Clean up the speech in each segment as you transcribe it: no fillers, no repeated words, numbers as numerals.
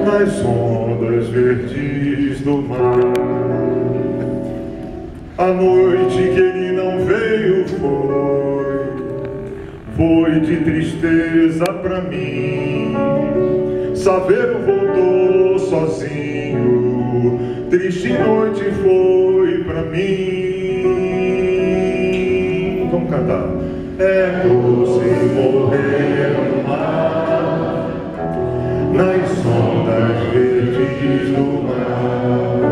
nas ondas verdes do mar. A noite que ele não veio foi de tristeza pra mim. Saveiro voltou sozinho, triste noite foi pra mim. Vamos cantar. É doce morrer no mar, nas ondas verdes do mar.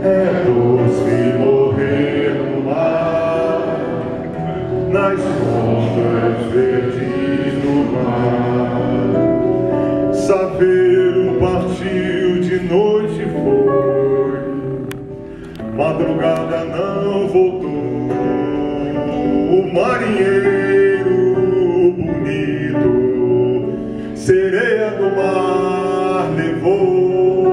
É doce morrer no mar, nas ondas verdes do mar. Saveiro partiu de noite foi, madrugada não voltou. O marinheiro bonito, sereia do mar levou.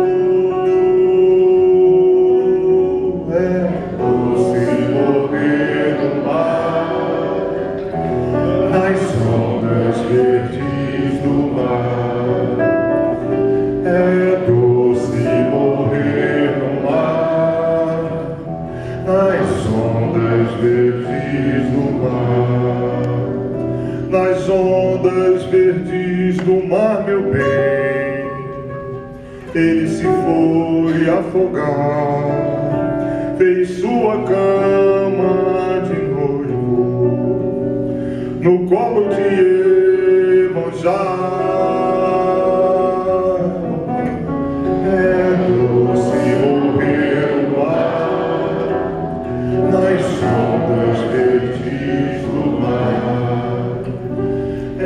É doce morrer no mar, nas ondas verdes do mar. É doce morrer no mar, nas ondas verdes do mar. Nas ondas verdes do mar, meu bem, ele se foi afogar, fez sua cama de noivo no colo de Iemanjá. É doce morrer no mar, nas ondas verdes do mar. É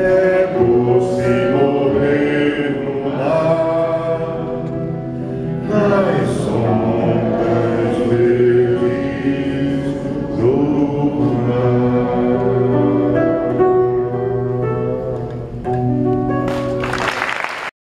doce morrer no mar, nas